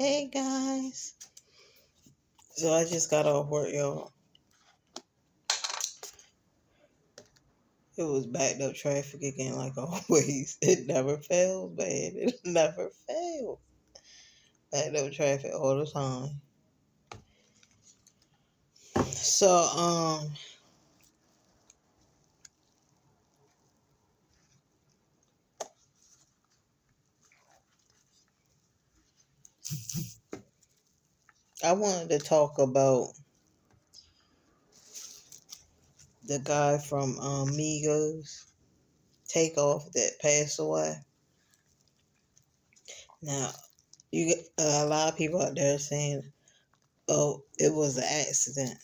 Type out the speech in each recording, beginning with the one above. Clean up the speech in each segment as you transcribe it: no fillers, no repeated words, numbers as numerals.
Hey guys. So I just got off work, y'all. It was backed up traffic again, like always. It never fails, man. It never fails. Backed up traffic all the time. So, I wanted to talk about the guy from Migos, Takeoff, that passed away. Now, you get a lot of people out there saying, "Oh, it was an accident."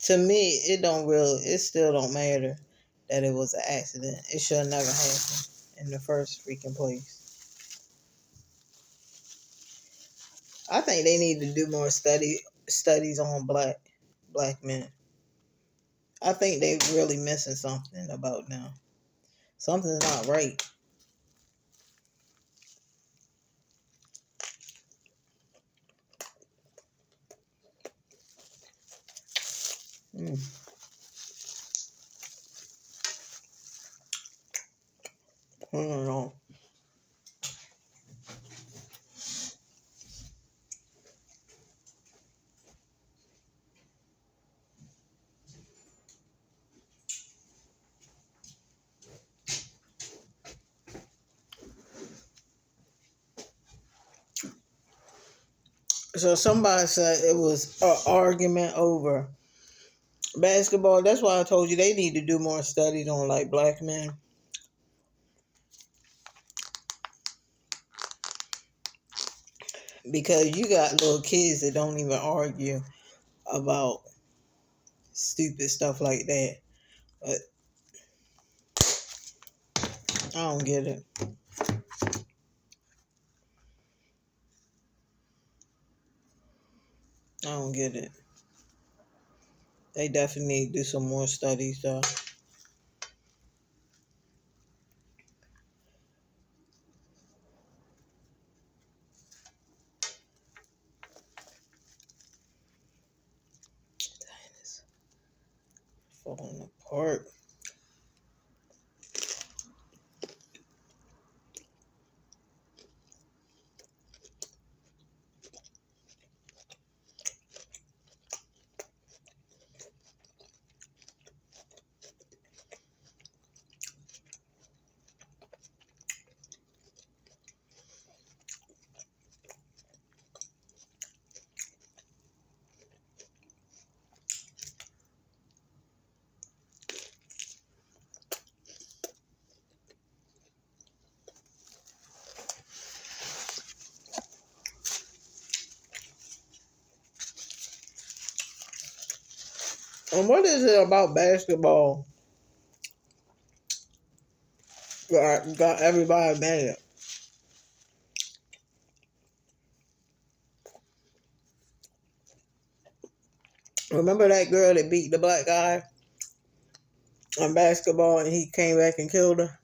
To me, it still don't matter that it was an accident. It should never happen in the first freaking place. I think they need to do more studies on black men. I think they really missing something about them. Something's not right. Mm. I don't know. So somebody said it was an argument over basketball. That's why I told you they need to do more studies on like black men. Because you got little kids that don't even argue about stupid stuff like that. But I don't get it. I don't get it. They definitely need to do some more studies though. Dang, it's falling apart. And what is it about basketball that got everybody mad? Remember that girl that beat the black guy on basketball and he came back and killed her?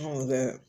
Oh, that.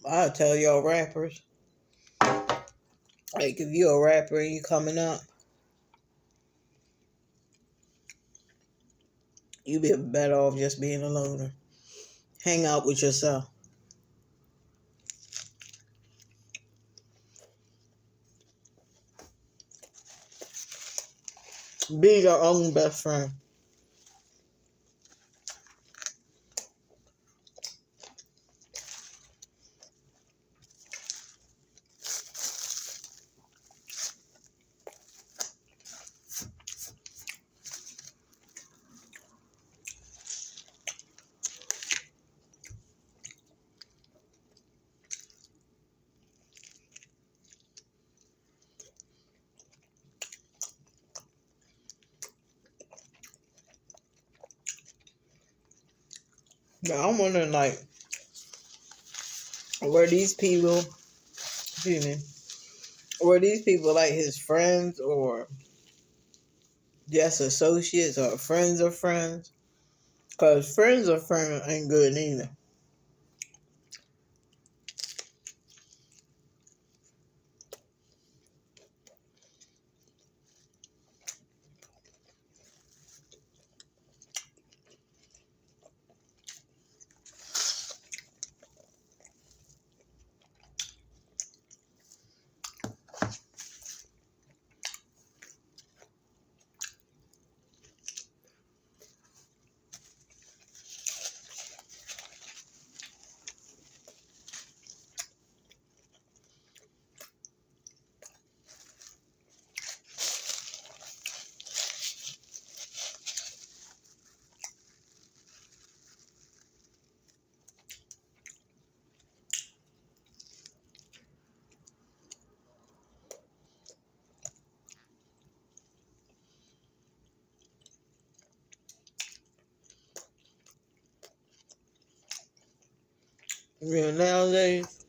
I tell y'all rappers, like if you're a rapper and you coming up, you be better off just being a loner. Hang out with yourself. Be your own best friend. But I'm wondering, like, were these people, excuse me, were these people like his friends or just associates or friends of friends? Because friends of friends ain't good neither. You know, nowadays,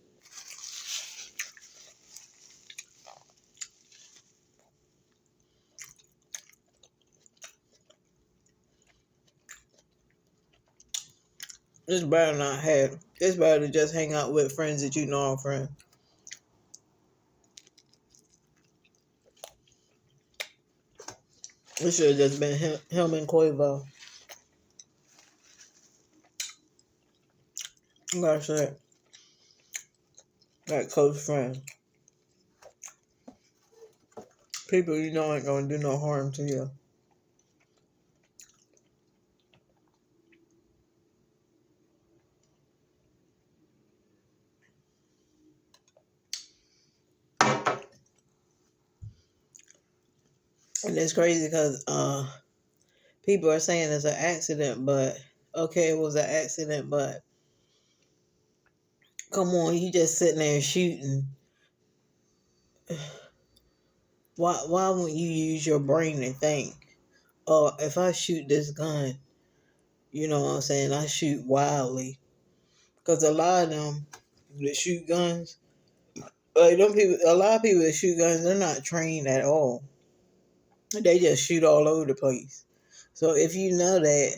it's better not have. It's better to just hang out with friends that you know are friends. It should have just been him and Quavo. Like I said, like close friends. People you know ain't gonna do no harm to you. And it's crazy because people are saying it's an accident, but okay, it was an accident, but come on, you just sitting there shooting. Why wouldn't you use your brain and think, oh, if I shoot this gun, you know what I'm saying, I shoot wildly. Because a lot of them that shoot guns, like them people, a lot of people that shoot guns, they're not trained at all. They just shoot all over the place. So if you know that,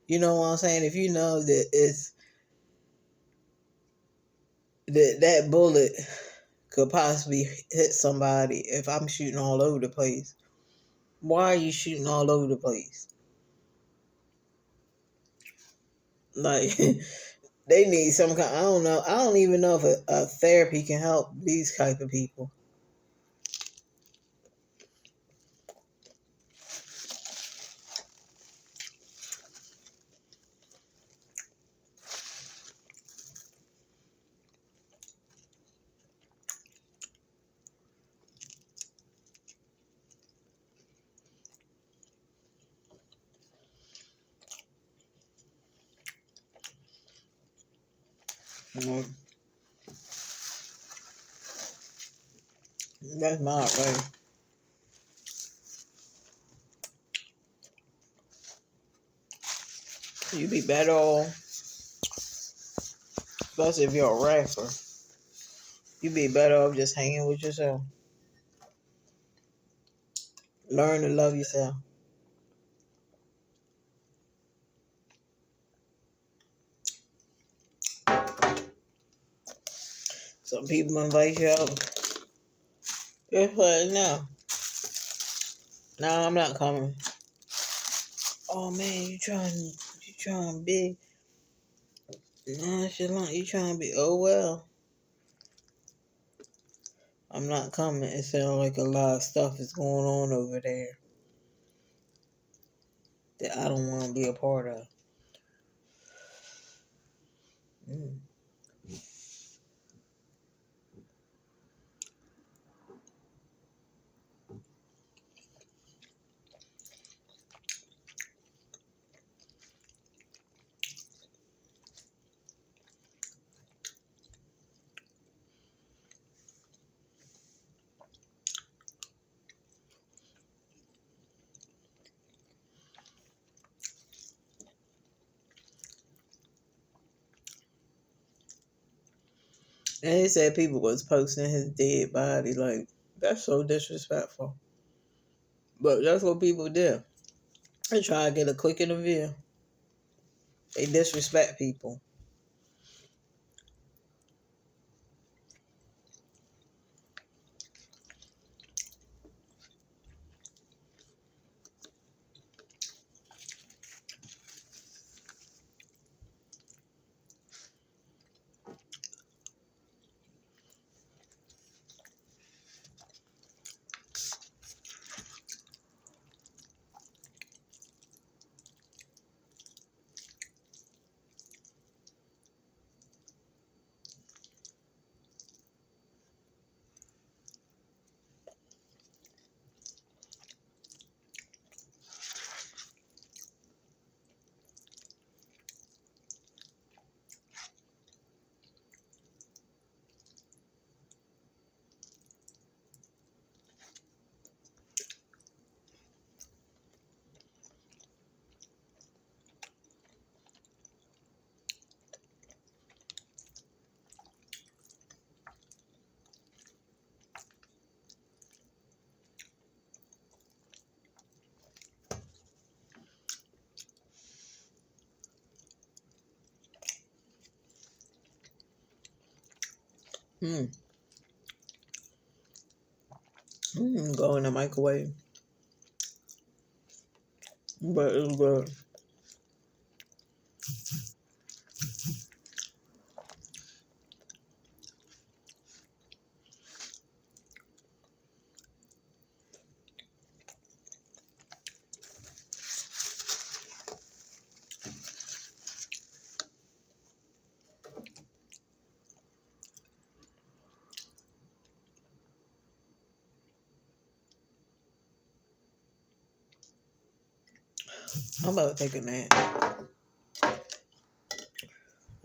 you know what I'm saying, if you know that it's that bullet could possibly hit somebody if I'm shooting all over the place, why are you shooting all over the place? Like, they need some kind. I don't know. I don't even know if a therapy can help these type of people. You that's my way. You be better off, especially if you're a rapper. You be better off just hanging with yourself. Learn to love yourself. Some people invite you out. Just like, no, I'm not coming. Oh man, you trying big. Nonchalant, you trying to be, oh well. I'm not coming. It sounds like a lot of stuff is going on over there. that I don't want to be a part of. Mm. And he said people was posting his dead body. Like, that's so disrespectful. But that's what people do. They try to get a click in the view. They disrespect people. Hmm. Go in the microwave. But it's good. I'm about to take a nap.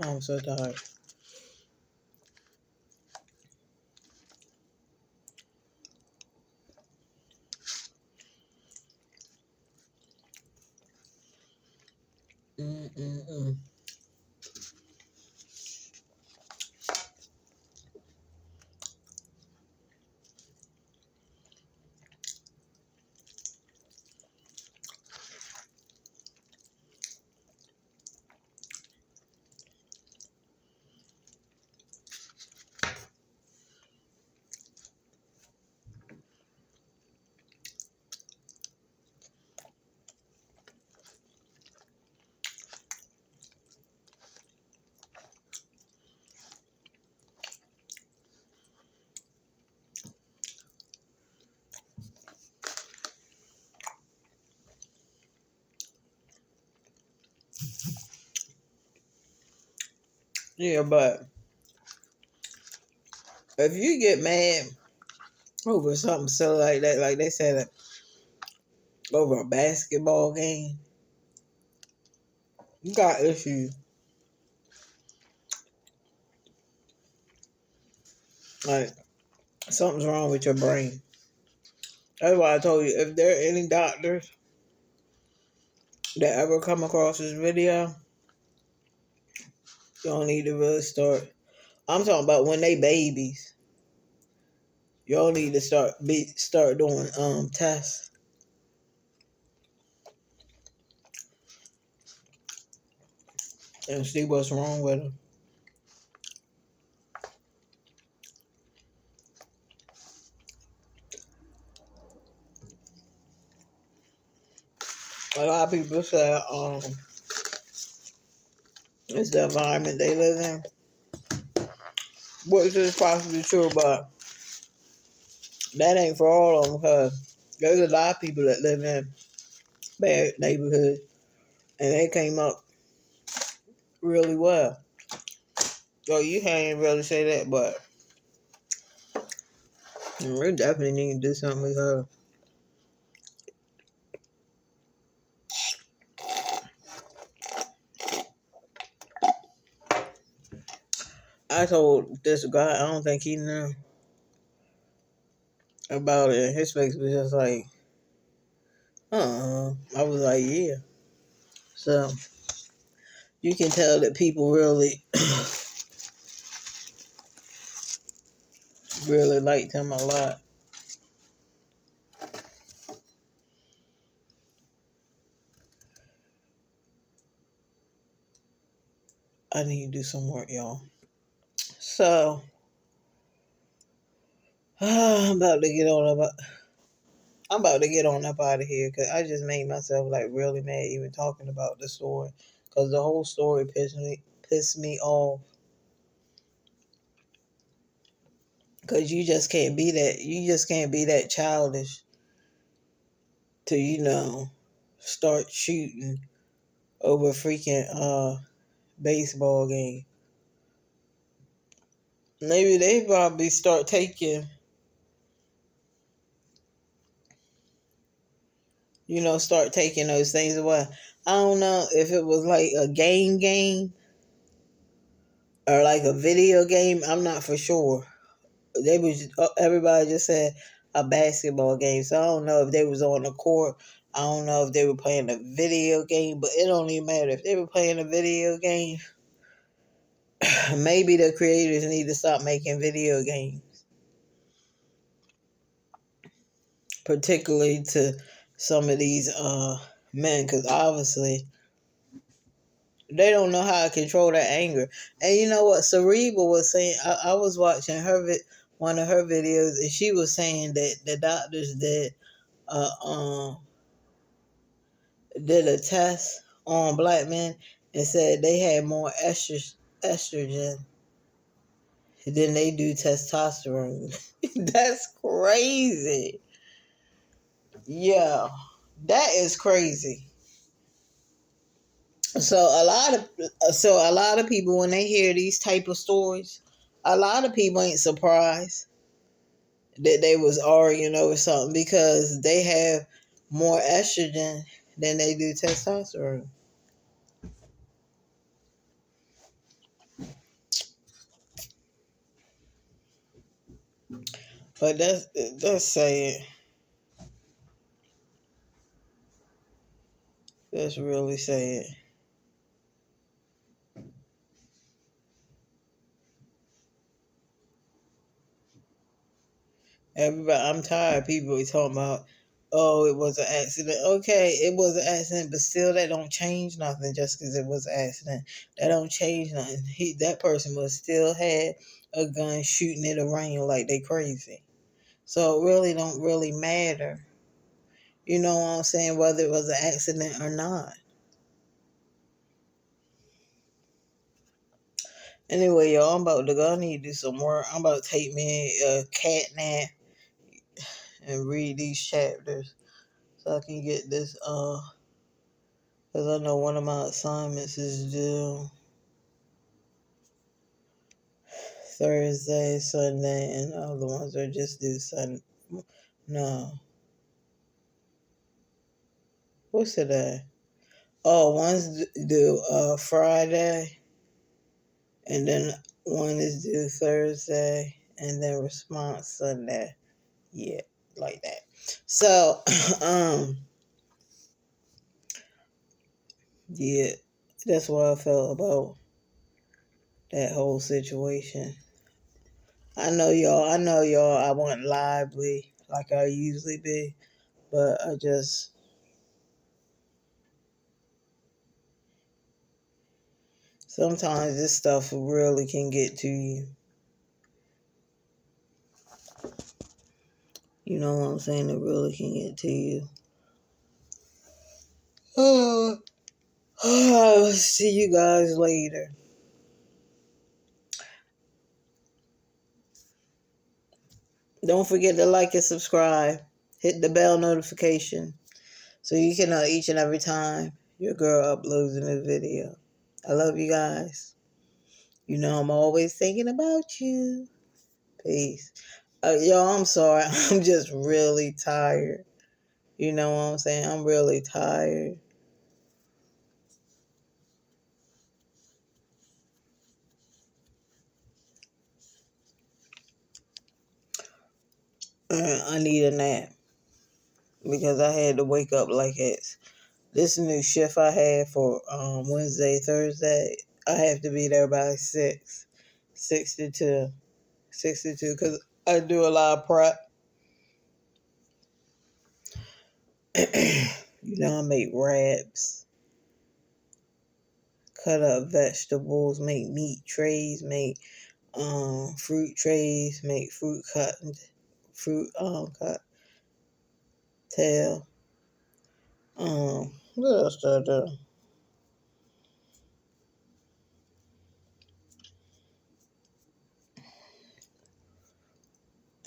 I'm so tired. Mm-mm-mm. Yeah, but if you get mad over something silly like that, like they said over a basketball game, you got issues. Like, something's wrong with your brain. That's why I told you, if there are any doctors that ever come across this video, you don't need to really start. I'm talking about when they babies. Y'all need to start doing tests and see what's wrong with them. A lot of people say it's the environment they live in, which is possibly true, but that ain't for all of them because there's a lot of people that live in bad neighborhood, and they came up really well. So you can't really say that, but we definitely need to do something with her. I told this guy, I don't think he knew about it. His face was just like, I was like, yeah. So you can tell that people really, really liked him a lot. I need to do some work, y'all. So I'm about to get on up. I'm about to get on up out of here because I just made myself like really mad even talking about the story because the whole story pissed me off. Because you just can't be that. You just can't be that childish to start shooting over a freaking baseball game. Maybe they probably start taking those things away. I don't know if it was like a game or like a video game. I'm not for sure. Everybody just said a basketball game. So I don't know if they was on the court. I don't know if they were playing a video game, but it don't even matter. If they were playing a video game, maybe the creators need to stop making video games. Particularly to some of these men, because obviously they don't know how to control their anger. And you know what? Cerebral was saying, I was watching one of her videos, and she was saying that the doctors uh, um, did a test on black men and said they had more estrogen than they do testosterone. That's crazy. Yeah, that is crazy. So a lot of people when they hear these type of stories, a lot of people ain't surprised that they was arguing over something because they have more estrogen than they do testosterone. But that's saying that's really saying. Everybody, I'm tired of people talking about, oh, it was an accident. Okay, it was an accident, but still, that don't change nothing just because it was an accident. That don't change nothing. That person must still had a gun shooting it around like they crazy. So it really don't really matter. You know what I'm saying? Whether it was an accident or not. Anyway, y'all, I'm about to go. I need to do some work. I'm about to take me a cat nap and read these chapters so I can get this because I know one of my assignments is due Thursday, Sunday, and the other ones are just due Sunday. No. What's today? Oh, one's due Friday, and then one is due Thursday, and then response Sunday. Yeah, like that. So, yeah, that's what I felt about that whole situation. I know y'all, I wasn't lively like I usually be, but sometimes this stuff really can get to you. You know what I'm saying? It really can get to you. Oh, see you guys later. Don't forget to like and subscribe. Hit the bell notification. So you can know each and every time your girl uploads a new video. I love you guys. You know I'm always thinking about you. Peace. Y'all, I'm sorry. I'm just really tired. You know what I'm saying? I'm really tired. I need a nap because I had to wake up like it's this new shift I had for Wednesday, Thursday. I have to be there by 6:62, 62, because I do a lot of prep. I make wraps, cut up vegetables, make meat trays, make fruit trays, make fruit cocktail. What else do I do?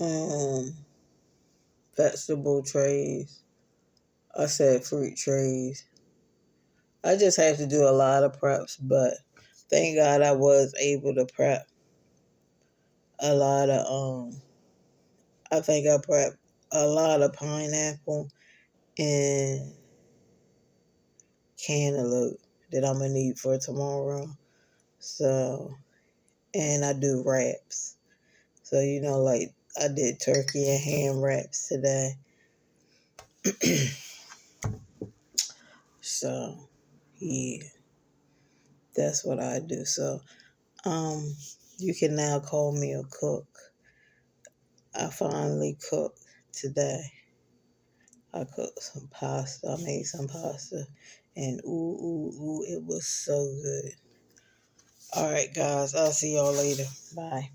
Um, Vegetable trays. I said fruit trays. I just have to do a lot of preps, but thank God I was able to prep a lot of I think I prepped a lot of pineapple and cantaloupe that I'm gonna need for tomorrow. So, and I do wraps. So like I did turkey and ham wraps today. So yeah, that's what I do. So um, you can now call me a cook. I finally cooked today. I cooked some pasta. I made some pasta. And it was so good. All right, guys. I'll see y'all later. Bye.